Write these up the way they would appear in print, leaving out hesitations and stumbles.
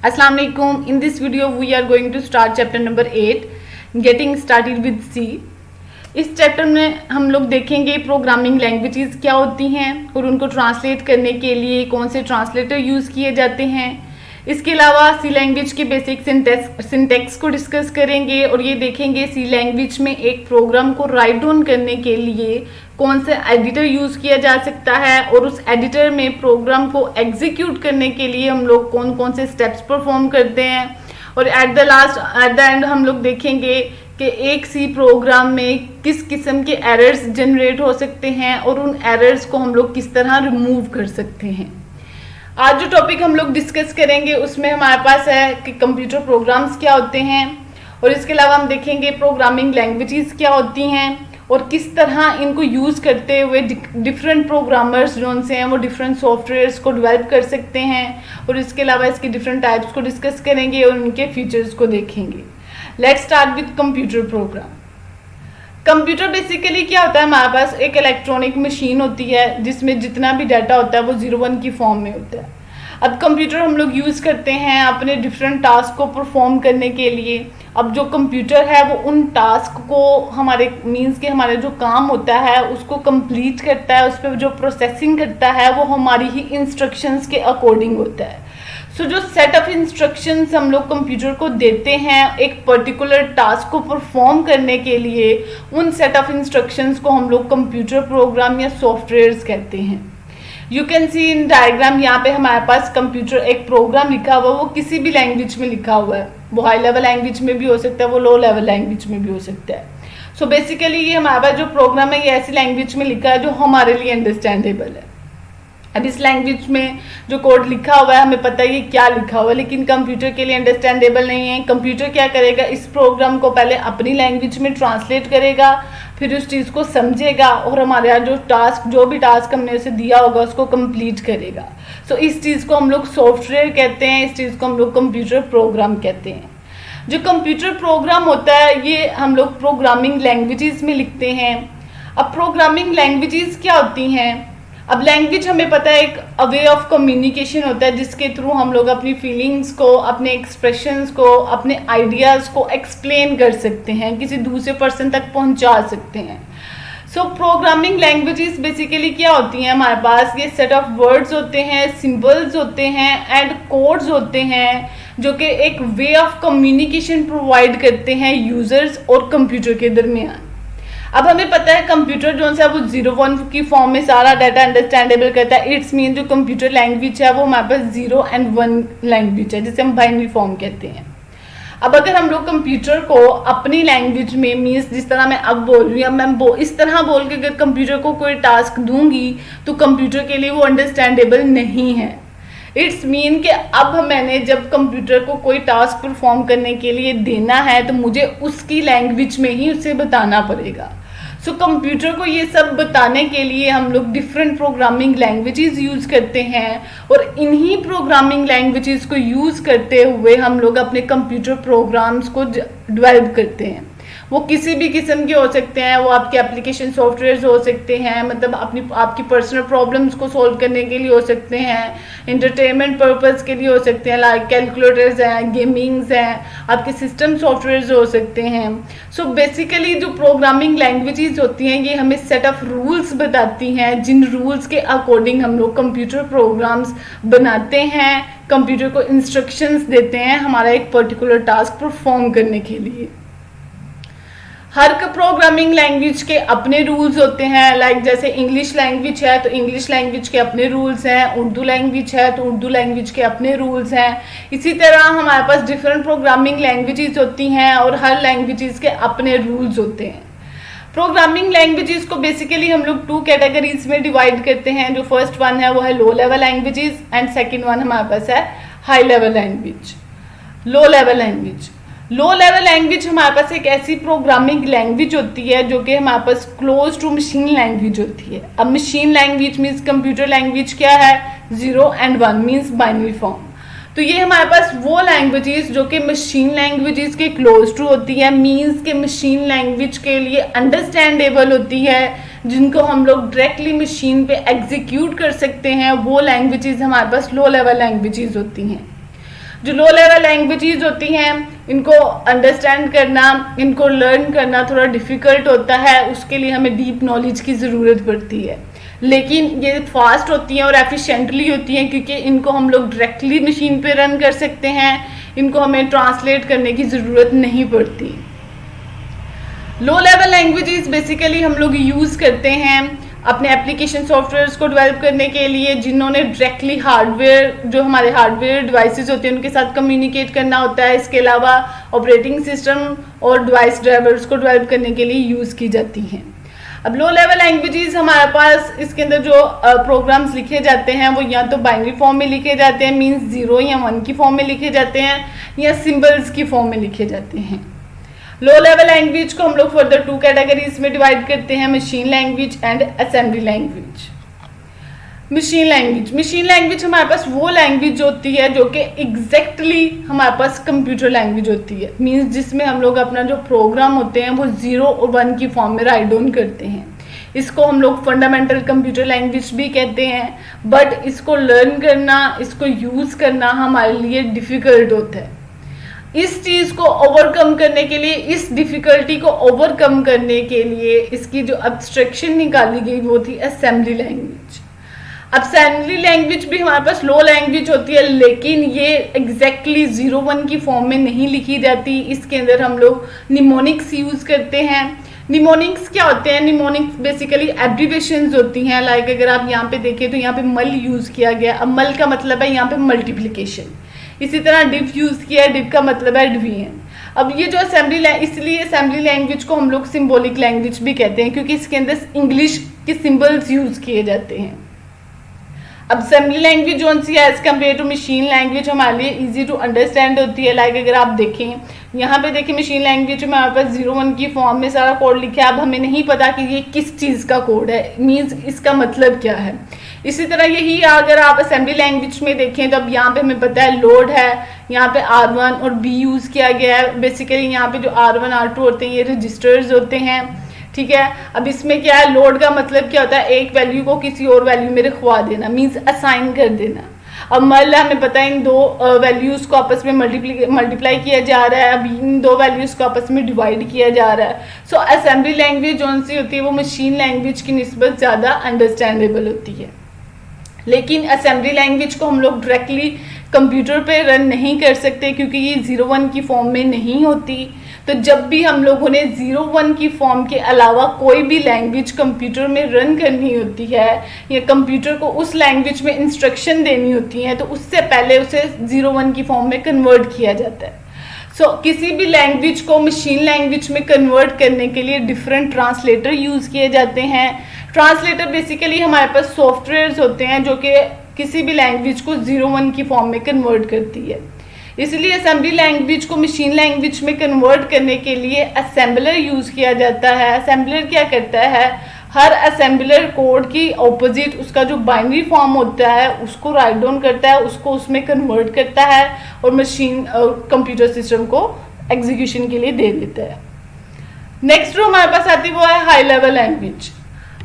Assalamu alaikum. In this video we are going to start chapter number 8 getting started with C. इस chapter में हम लोग देखेंगे programming languages क्या होती हैं और उनको ट्रांसलेट करने के लिए कौन से ट्रांसलेटर यूज़ किए जाते हैं। इसके अलावा सी लैंग्वेज के बेसिक सिंटैक्स को डिस्कस करेंगे और ये देखेंगे सी लैंग्वेज में एक प्रोग्राम को राइट डाउन करने के लिए कौन सा एडिटर यूज़ किया जा सकता है और उस एडिटर में प्रोग्राम को एग्जीक्यूट करने के लिए हम लोग कौन कौन से स्टेप्स परफॉर्म करते हैं। और एट द एंड हम लोग देखेंगे कि एक सी प्रोग्राम में किस किस्म के एरर्स जनरेट हो सकते हैं और उन एरर्स को हम लोग किस तरह रिमूव कर सकते हैं। आज जो टॉपिक हम लोग डिस्कस करेंगे उसमें हमारे पास है कि कंप्यूटर प्रोग्राम्स क्या होते हैं और इसके अलावा हम देखेंगे प्रोग्रामिंग लैंग्वेजेस क्या होती हैं और किस तरह इनको यूज़ करते हुए डिफरेंट प्रोग्रामर्स जो उनसे हैं वो डिफरेंट सॉफ्टवेयर्स को डेवलप कर सकते हैं और इसके अलावा इसकी डिफरेंट टाइप्स को डिस्कस करेंगे और उनके फीचर्स को देखेंगे। Let's start with computer program. Computer basically क्या होता है, हमारे पास एक इलेक्ट्रॉनिक मशीन होती है जिसमें जितना भी डाटा होता है वो 0-1 की फॉर्म में होता है। अब कंप्यूटर हम लोग यूज़ करते हैं अपने डिफरेंट टास्क को परफॉर्म करने के लिए। अब जो कंप्यूटर है वो उन टास्क को हमारे हमारे जो काम होता है उसको कंप्लीट करता है, उस पर जो प्रोसेसिंग करता है वो हमारी ही इंस्ट्रक्शंस के अकॉर्डिंग होता है। सो जो सेट ऑफ इंस्ट्रक्शंस हम लोग कंप्यूटर को देते हैं एक पर्टिकुलर टास्क को परफॉर्म करने के लिए, उन सेट ऑफ इंस्ट्रक्शंस को हम लोग कंप्यूटर प्रोग्राम या सॉफ्टवेयर्स कहते हैं। You can see in diagram, यहाँ पे हमारे पास कंप्यूटर एक प्रोग्राम लिखा हुआ है, वो किसी भी लैंग्वेज में लिखा हुआ है। वो हाई लेवल लैंग्वेज में भी हो सकता है, वो लो लेवल लैंग्वेज में भी हो सकता है। सो बेसिकली ये हमारे पास जो प्रोग्राम है ये ऐसी लैंग्वेज में लिखा है जो हमारे लिए अंडरस्टैंडेबल है। अब इस लैंग्वेज में जो कोड लिखा हुआ है हमें पता है ये क्या लिखा हुआ है, लेकिन कंप्यूटर के लिए अंडरस्टैंडेबल नहीं है। कंप्यूटर क्या करेगा, इस प्रोग्राम को पहले अपनी लैंग्वेज में ट्रांसलेट करेगा, फिर उस चीज़ को समझेगा और हमारे यहाँ जो भी टास्क हमने उसे दिया होगा उसको कंप्लीट करेगा। सो इस चीज़ को हम लोग सॉफ्टवेयर कहते हैं, इस चीज़ को हम लोग कंप्यूटर प्रोग्राम कहते हैं। जो कंप्यूटर प्रोग्राम होता है ये हम लोग प्रोग्रामिंग लैंग्वेजेस में लिखते हैं। अब प्रोग्रामिंग लैंग्वेजेस क्या होती हैं, अब लैंग्वेज हमें पता है एक वे ऑफ कम्युनिकेशन होता है जिसके थ्रू हम लोग अपनी फीलिंग्स को, अपने एक्सप्रेशंस को, अपने आइडियाज़ को एक्सप्लेन कर सकते हैं, किसी दूसरे पर्सन तक पहुंचा सकते हैं। सो प्रोग्रामिंग लैंग्वेजेस बेसिकली क्या होती हैं, हमारे पास ये सेट ऑफ वर्ड्स होते हैं, सिंबल्स होते हैं एंड कोड्स होते हैं जो कि एक वे ऑफ कम्युनिकेशन प्रोवाइड करते हैं यूज़र्स और कंप्यूटर के दरमियान। अब हमें पता है कंप्यूटर जो है वो 0-1 की फॉर्म में सारा डाटा अंडरस्टैंडेबल करता है। इट्स मीन जो कंप्यूटर लैंग्वेज है वो हमारे पास 0 and 1 लैंग्वेज है जिसे हम बाइनरी फॉर्म कहते हैं। अब अगर हम लोग कंप्यूटर को अपनी लैंग्वेज में मीन्स जिस तरह मैं अब बोल रही हूँ, मैं इस तरह बोल के अगर कंप्यूटर को कोई टास्क दूंगी तो कंप्यूटर के लिए वो अंडरस्टैंडेबल नहीं है। इट्स मीन कि अब मैंने जब कंप्यूटर को कोई टास्क परफॉर्म करने के लिए देना है तो मुझे उसकी लैंग्वेज में ही उसे बताना पड़ेगा। सो कंप्यूटर को ये सब बताने के लिए हम लोग डिफरेंट प्रोग्रामिंग लैंग्वेजेस यूज़ करते हैं और इन्हीं प्रोग्रामिंग लैंग्वेजेस को यूज़ करते हुए हम लोग अपने कंप्यूटर प्रोग्राम्स को डेवलप करते हैं। वो किसी भी किस्म के हो सकते हैं, वो आपके एप्लीकेशन सॉफ्टवेयर्स हो सकते हैं, मतलब आपकी पर्सनल प्रॉब्लम्स को सॉल्व करने के लिए हो सकते हैं, एंटरटेनमेंट पर्पस के लिए हो सकते हैं, लाइक कैलकुलेटर्स हैं, गेमिंग्स हैं, आपके सिस्टम सॉफ्टवेयर्स हो सकते हैं। सो बेसिकली जो प्रोग्रामिंग लैंग्वेजेस होती हैं ये हमें सेट ऑफ रूल्स बताती हैं जिन रूल्स के अकॉर्डिंग हम लोग कंप्यूटर प्रोग्राम्स बनाते हैं, कंप्यूटर को इंस्ट्रक्शंस देते हैं हमारा एक पर्टिकुलर टास्क परफॉर्म करने के लिए। हर प्रोग्रामिंग लैंग्वेज के अपने रूल्स होते हैं, लाइक जैसे इंग्लिश लैंग्वेज है तो इंग्लिश लैंग्वेज के अपने रूल्स हैं, उर्दू लैंग्वेज है तो उर्दू लैंग्वेज के अपने रूल्स हैं। इसी तरह हमारे पास डिफरेंट प्रोग्रामिंग लैंग्वेजेस होती हैं और हर लैंग्वेजेस के अपने रूल्स होते हैं। प्रोग्रामिंग लैंग्वेजेस को बेसिकली हम लोग 2 कैटेगरीज में डिवाइड करते हैं। जो फर्स्ट वन है वो है लो level languages and second one हमारे पास है high level language. Low level language हमारे पास एक ऐसी प्रोग्रामिंग लैंग्वेज होती है जो कि हमारे पास क्लोज टू मशीन लैंग्वेज होती है। अब machine language means computer language क्या है, 0 and 1 मीन्स बाइनरी फॉर्म। तो ये हमारे पास वो लैंग्वेजेस जो कि मशीन लैंग्वेजेस के क्लोज टू होती है, मीन्स के मशीन लैंग्वेज के लिए अंडरस्टैंडेबल होती है, जिनको हम लोग डायरेक्टली मशीन पे एग्जीक्यूट कर सकते हैं, वो लैंग्वेजेस हमारे पास लो लेवल लैंग्वेजेस होती हैं। जो लो लेवल लैंग्वेजेस होती हैं इनको अंडरस्टैंड करना, इनको लर्न करना थोड़ा डिफ़िकल्ट होता है, उसके लिए हमें डीप नॉलेज की ज़रूरत पड़ती है। लेकिन ये फास्ट होती हैं और एफिशिएंटली होती हैं क्योंकि इनको हम लोग डायरेक्टली मशीन पे रन कर सकते हैं, इनको हमें ट्रांसलेट करने की ज़रूरत नहीं पड़ती। लो लेवल लैंग्वेजेस बेसिकली हम लोग यूज़ करते हैं अपने एप्लीकेशन सॉफ्टवेयर्स को डेवलप करने के लिए, जिन्होंने डायरेक्टली हार्डवेयर, जो हमारे हार्डवेयर डिवाइसेस होते हैं उनके साथ कम्युनिकेट करना होता है। इसके अलावा ऑपरेटिंग सिस्टम और डिवाइस ड्राइवर्स को डेवलप करने के लिए यूज़ की जाती हैं। अब लो लेवल लैंग्वेजेस हमारे पास इसके अंदर जो प्रोग्राम्स लिखे जाते हैं वो या तो बाइनरी फॉर्म में लिखे जाते हैं, मीन्स 0 या 1 की फॉर्म में लिखे जाते हैं, या सिंबल्स की फॉर्म में लिखे जाते हैं। लो लेवल लैंग्वेज को हम लोग फर्दर 2 कैटेगरीज में डिवाइड करते हैं, machine language and assembly language. Machine language हमारे पास वो लैंग्वेज होती है जो कि एग्जैक्टली हमारे पास कंप्यूटर लैंग्वेज होती है, मीन्स जिसमें हम लोग अपना जो प्रोग्राम होते हैं वो 0 और 1 की फॉर्म में राइट डाउन करते हैं। इसको हम लोग फंडामेंटल कंप्यूटर लैंग्वेज भी कहते हैं, बट इसको लर्न करना, इसको यूज़ करना हमारे लिए डिफ़िकल्ट होता है। इस चीज़ को ओवरकम करने के लिए, इस डिफ़िकल्टी को ओवरकम करने के लिए इसकी जो एब्स्ट्रैक्शन निकाली गई वो थी असेंबली लैंग्वेज। असेंबली लैंग्वेज भी हमारे पास लो लैंग्वेज होती है, लेकिन ये एग्जैक्टली 0-1 की फॉर्म में नहीं लिखी जाती। इसके अंदर हम लोग निमोनिक्स यूज़ करते हैं। निमोनिक्स क्या होते हैं? निमोनिक्स बेसिकली एब्रीवेशंस होती हैं। लाइक अगर आप यहाँ पे देखें तो यहाँ पे मल यूज़ किया गया। अब मल का मतलब है यहाँ पे मल्टीप्लिकेशन। इसी तरह डिव यूज़ किया है, डिव का मतलब है डिवीजन। अब ये जो इसलिए असेंबली लैंग्वेज को हम लोग सिंबॉलिक लैंग्वेज भी कहते हैं क्योंकि इसके अंदर इंग्लिश के सिंबल्स यूज़ किए जाते हैं। अब असेंबली लैंग्वेज जो सी है as compare to machine language हमारे लिए इजी टू अंडरस्टैंड होती है। लाइक अगर आप देखें यहाँ पे देखें मशीन लैंग्वेज में हमारे पास 0-1 की फॉर्म में सारा कोड लिखा है। अब हमें नहीं पता कि ये किस चीज़ का कोड है, मीन्स इसका मतलब क्या है। इसी तरह यही अगर आप असेंबली लैंग्वेज में देखें तो अब यहाँ पे हमें पता है लोड है, यहाँ पे R1 और B यूज़ किया गया है। बेसिकली यहाँ पे जो R1 R2 होते हैं ये रजिस्टर्स होते हैं, ठीक है। अब इसमें क्या है, लोड का मतलब क्या होता है, एक वैल्यू को किसी और वैल्यू में रखवा देना, मीन्स असाइन कर देना। अब मल हमें पता है इन दो वैल्यूज़ को आपस में मल्टीप्लाई किया जा रहा है। अब इन दो वैल्यूज़ को आपस में डिवाइड किया जा रहा है। सो असेंबली लैंग्वेज जो सी होती है वो मशीन लैंग्वेज की निस्बत ज़्यादा अंडरस्टैंडेबल होती है। लेकिन असेंबली लैंग्वेज को हम लोग डायरेक्टली कंप्यूटर पे रन नहीं कर सकते क्योंकि ये 0-1 की फॉर्म में नहीं होती। तो जब भी हम लोगों ने 0-1 की फॉर्म के अलावा कोई भी लैंग्वेज कंप्यूटर में रन करनी होती है या कंप्यूटर को उस लैंग्वेज में इंस्ट्रक्शन देनी होती है तो उससे पहले उसे 0-1 की फॉर्म में कन्वर्ट किया जाता है। किसी भी लैंग्वेज को मशीन लैंग्वेज में कन्वर्ट करने के लिए डिफरेंट ट्रांसलेटर यूज़ किए जाते हैं। ट्रांसलेटर बेसिकली हमारे पास सॉफ्टवेयर्स होते हैं जो कि किसी भी लैंग्वेज को 0-1 की फॉर्म में कन्वर्ट करती है। इसलिए असेंबली लैंग्वेज को मशीन लैंग्वेज में कन्वर्ट करने के लिए असेंबलर यूज़ किया जाता है। असेंबलर क्या करता है, हर असेंबलर कोड की ऑपोजिट उसका जो बाइनरी फॉर्म होता है उसको राइट डाउन करता है, उसको उसमें कन्वर्ट करता है और मशीन कंप्यूटर सिस्टम को एग्जीक्यूशन के लिए दे देता है। नेक्स्ट जो हमारे पास आती है वो है high level language.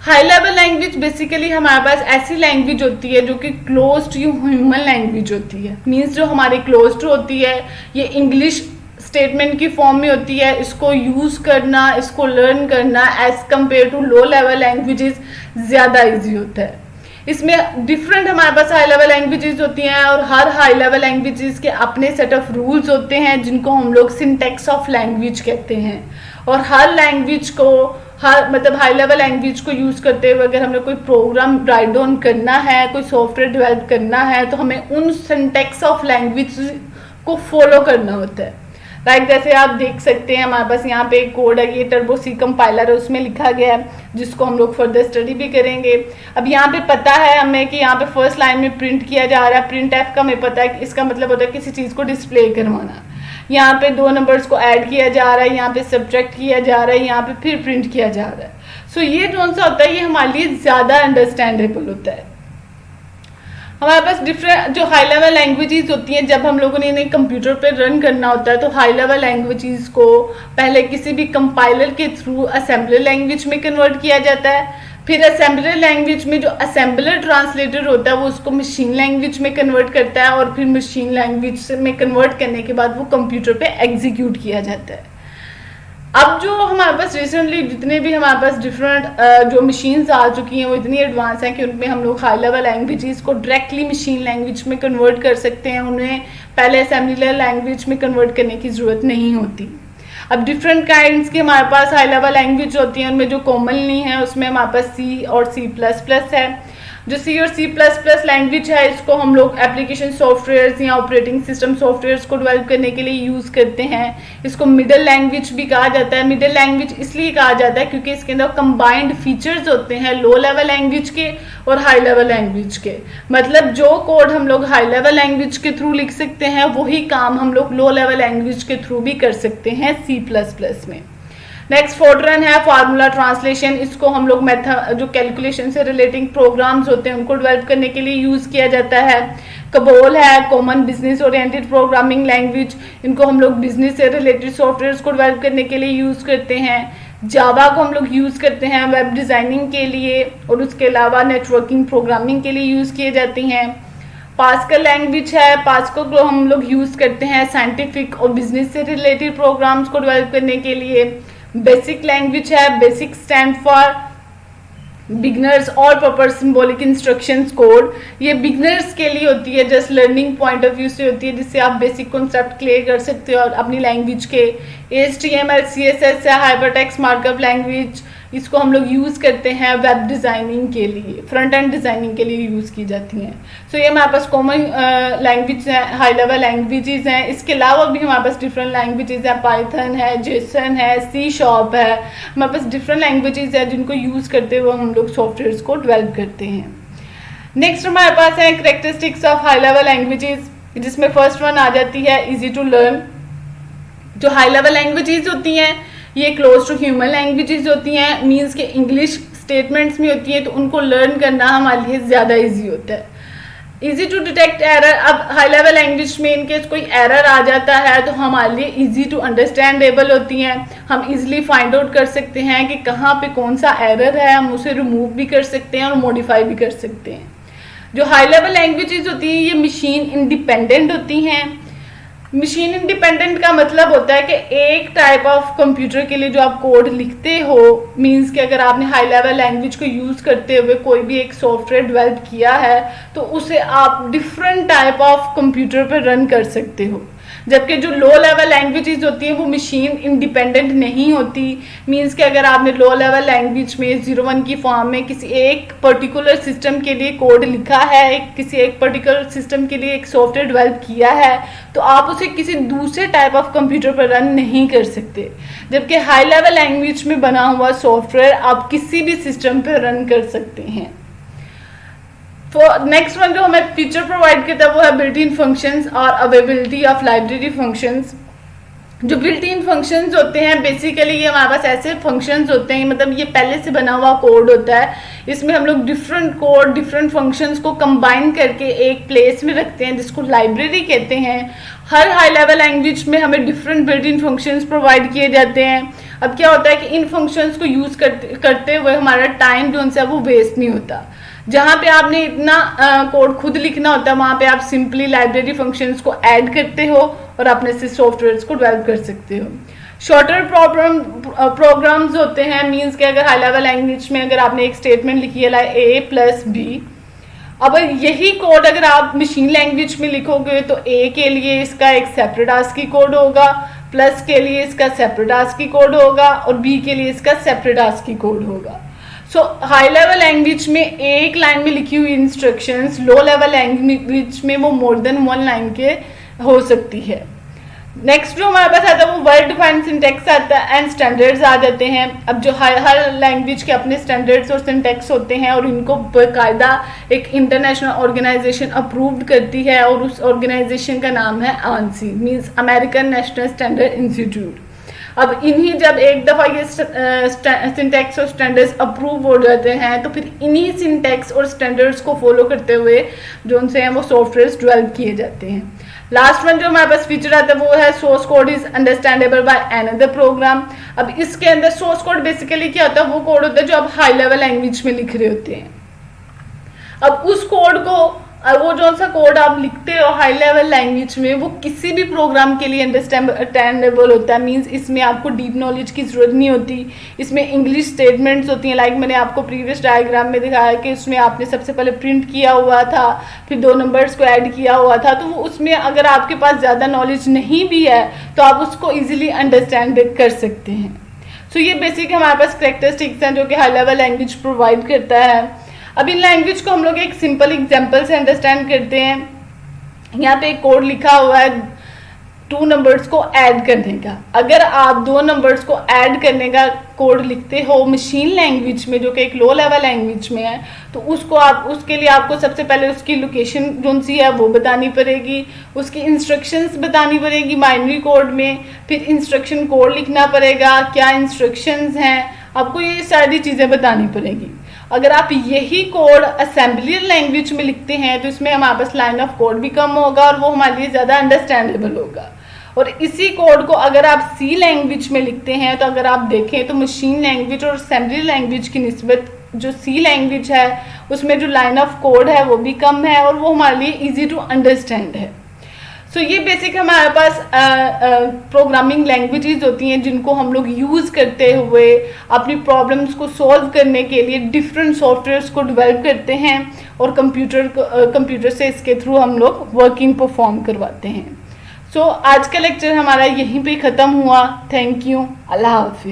High level language basically हमारे पास ऐसी लैंग्वेज होती है जो कि क्लोज टू ह्यूमन लैंग्वेज होती है। मीन्स जो हमारी क्लोज टू होती है ये इंग्लिश स्टेटमेंट की फॉर्म में होती है। इसको यूज़ करना, इसको लर्न करना as compare to low level languages ज़्यादा ईजी होता है। इसमें डिफरेंट हमारे पास हाई लेवल लैंग्वेजेस होती हैं और हर हाई लेवल लैंग्वेजेस के अपने सेट ऑफ रूल्स होते हैं जिनको हम लोग सिंटैक्स ऑफ लैंग्वेज कहते हैं। और हर लैंग्वेज को मतलब हाई लेवल लैंग्वेज को यूज़ करते हुए अगर हमें कोई प्रोग्राम राइट डाउन करना है, कोई सॉफ्टवेयर डेवलप करना है तो हमें उन सिंटैक्स ऑफ लैंग्वेज को फॉलो करना होता है। लाइक जैसे आप देख सकते हैं हमारे पास यहाँ पे एक कोड है, ये टर्बो सी कंपाइलर है, उसमें लिखा गया है जिसको हम लोग फर्दर स्टडी भी करेंगे। अब यहाँ पे पता है हमें कि यहाँ पे फर्स्ट लाइन में प्रिंट किया जा रहा है, प्रिंट एफ का हमें पता है कि इसका मतलब होता है किसी चीज़ को डिस्प्ले करवाना। यहाँ पे 2 नंबर्स को ऐड किया जा रहा है, यहाँ पे सब्ट्रैक्ट किया जा रहा है, यहाँ पे फिर प्रिंट किया जा रहा है। सो ये जो सा होता है ये हमारे लिए ज़्यादा अंडरस्टैंडेबल होता है। हमारे पास डिफरेंट जो हाई लेवल लैंग्वेजेस होती हैं जब हम लोगों ने इन्हें कंप्यूटर पे रन करना होता है तो हाई लेवल लैंग्वेजेस को पहले किसी भी कंपाइलर के थ्रू असेंबलर लैंग्वेज में कन्वर्ट किया जाता है। फिर असेंबलर लैंग्वेज में जो असेंबलर ट्रांसलेटर होता है वो उसको मशीन लैंग्वेज में कन्वर्ट करता है और फिर मशीन लैंग्वेज में कन्वर्ट करने के बाद वो कंप्यूटर पे एग्जीक्यूट किया जाता है। अब जो हमारे पास रिसेंटली जितने भी हमारे पास डिफरेंट जो मशीन्स आ चुकी हैं वो इतनी एडवांस हैं कि उनमें हम लोग हाई लेवल लैंग्वेजेस को डायरेक्टली मशीन लैंग्वेज में कन्वर्ट कर सकते हैं, उन्हें पहले असेंबलर लैंग्वेज में कन्वर्ट करने की ज़रूरत नहीं होती। अब डिफरेंट काइंड्स की हमारे पास हाई लेवल लैंग्वेज होती हैं, उनमें जो कॉमनली है उसमें हमारे पास C और C++ है। जो C और C++ लैंग्वेज है इसको हम लोग एप्लीकेशन सॉफ्टवेयर्स या ऑपरेटिंग सिस्टम सॉफ्टवेयर्स को डेवलप करने के लिए यूज़ करते हैं। इसको मिडल लैंग्वेज भी कहा जाता है। मिडल लैंग्वेज इसलिए कहा जाता है क्योंकि इसके अंदर कंबाइंड फीचर्स होते हैं लो लेवल लैंग्वेज के और हाई लेवल लैंग्वेज के। मतलब जो कोड हम लोग हाई लेवल लैंग्वेज के थ्रू लिख सकते हैं वही काम हम लोग लो लेवल लैंग्वेज के थ्रू भी कर सकते हैं C++ में। नेक्स्ट फोर्ट्रन है फार्मूला ट्रांसलेशन। इसको हम लोग मेथड जो कैलकुलेशन से रिलेटिंग प्रोग्राम्स होते हैं उनको डेवलप करने के लिए यूज़ किया जाता है। कबोल है common business oriented programming language, इनको हम लोग बिजनेस से रिलेटेड सॉफ्टवेयर्स को डेवलप करने के लिए यूज़ करते हैं। जावा को हम लोग यूज़ करते हैं वेब डिज़ाइनिंग के लिए और उसके अलावा नेटवर्किंग प्रोग्रामिंग के लिए यूज़ किए जाती हैं। पास्कल लैंग्वेज है, पास्कल को हम लोग यूज़ करते हैं साइंटिफिक और बिजनेस से रिलेटेड प्रोग्राम्स को डेवलप करने के लिए। बेसिक लैंग्वेज है, बेसिक स्टैंड फॉर बिगनर्स और प्रॉपर सिंबॉलिक इंस्ट्रक्शंस कोड। ये बिगनर्स के लिए होती है, just learning point of view से होती है जिससे आप बेसिक कॉन्सेप्ट क्लियर कर सकते हो और अपनी लैंग्वेज के। HTML CSS है हाइपरटेक्स्ट मार्कअप लैंग्वेज, इसको हम लोग यूज़ करते हैं वेब डिज़ाइनिंग के लिए, फ्रंट एंड डिज़ाइनिंग के लिए यूज़ की जाती हैं। सो ये हमारे पास कॉमन लैंग्वेज हैं, हाई लेवल लैंग्वेजेस हैं। इसके अलावा भी हमारे पास डिफरेंट लैंग्वेजेस हैं, पाइथन है, जेसन है, C# है। हमारे पास डिफरेंट लैंग्वेजेस हैं जिनको यूज़ करते हुए हम लोग सॉफ्टवेयर्स को डेवलप करते हैं। नेक्स्ट हमारे पास है characteristics of high level languages, जिसमें फर्स्ट वन आ जाती है ईजी टू लर्न। जो हाई लेवल लैंग्वेजेस होती हैं ये क्लोज टू ह्यूमन लैंग्वेजेस होती हैं, मीन्स के इंग्लिश स्टेटमेंट्स में होती हैं, तो उनको लर्न करना हमारे लिए ज़्यादा इजी होता है। इजी टू डिटेक्ट एरर, अब हाई लेवल लैंग्वेज में इनकेस कोई एरर आ जाता है तो हमारे लिए इजी टू अंडरस्टैंडेबल होती हैं। हम इजीली फाइंड आउट कर सकते हैं कि कहाँ पे कौन सा एरर है, हम उसे रिमूव भी कर सकते हैं और मॉडिफाई भी कर सकते हैं। जो हाई लेवल लैंग्वेजेस होती हैं ये मशीन इंडिपेंडेंट होती हैं। मशीन इंडिपेंडेंट का मतलब होता है कि एक टाइप ऑफ कंप्यूटर के लिए जो आप कोड लिखते हो, मींस कि अगर आपने हाई लेवल लैंग्वेज को यूज़ करते हुए कोई भी एक सॉफ्टवेयर डेवलप किया है तो उसे आप डिफरेंट टाइप ऑफ कंप्यूटर पर रन कर सकते हो। जबकि जो लो लेवल लैंग्वेजेस होती हैं वो मशीन इंडिपेंडेंट नहीं होती, मींस कि अगर आपने लो लेवल लैंग्वेज में 01 की फॉर्म में किसी एक पर्टिकुलर सिस्टम के लिए कोड लिखा है, किसी एक पर्टिकुलर सिस्टम के लिए एक सॉफ्टवेयर डेवलप किया है, तो आप उसे किसी दूसरे टाइप ऑफ कंप्यूटर पर रन नहीं कर सकते। जबकि हाई लेवल लैंग्वेज में बना हुआ सॉफ्टवेयर आप किसी भी सिस्टम पर रन कर सकते हैं। तो नेक्स्ट वन जो हमें फीचर प्रोवाइड करता है वो है बिल्ट इन फंक्शंस और अवेलेबिलिटी ऑफ लाइब्रेरी फंक्शंस। जो बिल्ट इन फंक्शंस होते हैं बेसिकली ये हमारे पास ऐसे फंक्शंस होते हैं, मतलब ये पहले से बना हुआ कोड होता है, इसमें हम लोग डिफरेंट कोड डिफरेंट फंक्शंस को कंबाइन करके एक प्लेस में रखते हैं जिसको लाइब्रेरी कहते हैं। हर हाई लेवल लैंग्वेज में हमें different built in functions provide किए जाते हैं। अब क्या होता है कि इन फंक्शंस को यूज़ करते हुए हमारा टाइम जो उनसे वो वेस्ट नहीं होता। जहाँ पे आपने इतना कोड खुद लिखना होता है वहाँ पे आप सिंपली लाइब्रेरी फंक्शंस को ऐड करते हो और अपने से सॉफ्टवेयर्स को डेवलप कर सकते हो। शॉर्टर प्रोग्राम्स होते हैं, मींस के अगर हाई लेवल लैंग्वेज में अगर आपने एक स्टेटमेंट लिखी है लाइक A+B, अब यही कोड अगर आप मशीन लैंग्वेज में लिखोगे तो A के लिए इसका एक सेपरेट ASCII कोड होगा, प्लस के लिए इसका सेपरेट ASCII कोड होगा और B के लिए इसका सेपरेट ASCII कोड होगा। सो हाई लेवल लैंग्वेज में एक लाइन में लिखी हुई इंस्ट्रक्शंस लो लेवल लैंग्वेज में वो मोर देन वन लाइन के हो सकती है। नेक्स्ट जो हमारे पास आता है वो वर्ड डिफाइंड सिंटैक्स आता है एंड स्टैंडर्ड्स आ जाते हैं। अब जो हर लैंग्वेज के अपने स्टैंडर्ड्स और सिंटैक्स होते हैं और इनको बाकायदा एक इंटरनेशनल ऑर्गेनाइजेशन अप्रूव्ड करती है और उस ऑर्गेनाइजेशन का नाम है ANSI, means American national standard institute. अब इन्हीं जब एक दफ़ा ये सिंटैक्स और स्टैंडर्ड्स अप्रूव हो जाते हैं तो फिर इन्हीं सिंटैक्स और स्टैंडर्ड्स को फॉलो करते हुए जो उनसे हैं वो सॉफ्टवेयर्स डेवलप किए जाते हैं। लास्ट वन जो हमारे पास फीचर आता है वो है source code is understandable by another programme. अब इसके अंदर सोर्स कोड बेसिकली क्या होता है, वो कोड होता है जो आप हाई लेवल लैंग्वेज में लिख रहे होते हैं। अब उस कोड को, वो जो सा कोड आप लिखते हो हाई लेवल लैंग्वेज में, वो किसी भी प्रोग्राम के लिए अंडरस्टैंडेबल होता है। मींस इसमें आपको डीप नॉलेज की जरूरत नहीं होती। इसमें इंग्लिश स्टेटमेंट्स होती हैं, लाइक मैंने आपको प्रीवियस डायग्राम में दिखाया कि उसमें आपने सबसे पहले प्रिंट किया हुआ था, फिर 2 नंबर्स को ऐड किया हुआ था। तो उसमें अगर आपके पास ज़्यादा नॉलेज नहीं भी है तो आप उसको ईजिली अंडरस्टैंड कर सकते हैं। सो ये बेसिक हमारे पास कैरेक्टरिस्टिक्स हैं जो कि हाई लेवल लैंग्वेज प्रोवाइड करता है। अब इन लैंग्वेज को हम लोग एक सिंपल एग्जांपल से अंडरस्टैंड करते हैं। यहाँ पे एक कोड लिखा हुआ है 2 नंबर्स को ऐड करने का। अगर आप 2 नंबर्स को ऐड करने का कोड लिखते हो मशीन लैंग्वेज में, जो कि एक लो लेवल लैंग्वेज में है, तो उसके लिए आपको सबसे पहले उसकी लोकेशन जो सी है वो बतानी पड़ेगी, उसकी इंस्ट्रक्शंस बतानी पड़ेगी बाइनरी कोड में, फिर इंस्ट्रक्शन कोड लिखना पड़ेगा, क्या इंस्ट्रक्शंस हैं, आपको ये सारी चीज़ें बतानी पड़ेगी। अगर आप यही कोड असेंबली लैंग्वेज में लिखते हैं तो इसमें हमारे पास लाइन ऑफ कोड भी कम होगा और वो हमारे लिए ज़्यादा अंडरस्टैंडेबल होगा। और इसी कोड को अगर आप सी लैंग्वेज में लिखते हैं तो अगर आप देखें तो मशीन लैंग्वेज और असेंबली लैंग्वेज की निस्बत जो सी लैंग्वेज है उसमें जो लाइन ऑफ कोड है वो भी कम है और वो हमारे लिए ईजी टू अंडरस्टैंड है। सो ये बेसिक हमारे पास प्रोग्रामिंग लैंग्वेजेस होती हैं जिनको हम लोग यूज़ करते हुए अपनी प्रॉब्लम्स को सॉल्व करने के लिए डिफरेंट सॉफ्टवेयर्स को डेवलप करते हैं और कंप्यूटर से इसके थ्रू हम लोग वर्किंग परफॉर्म करवाते हैं। सो आज का लेक्चर हमारा यहीं पे ख़त्म हुआ। Thank you. अल्लाह हाफिज़।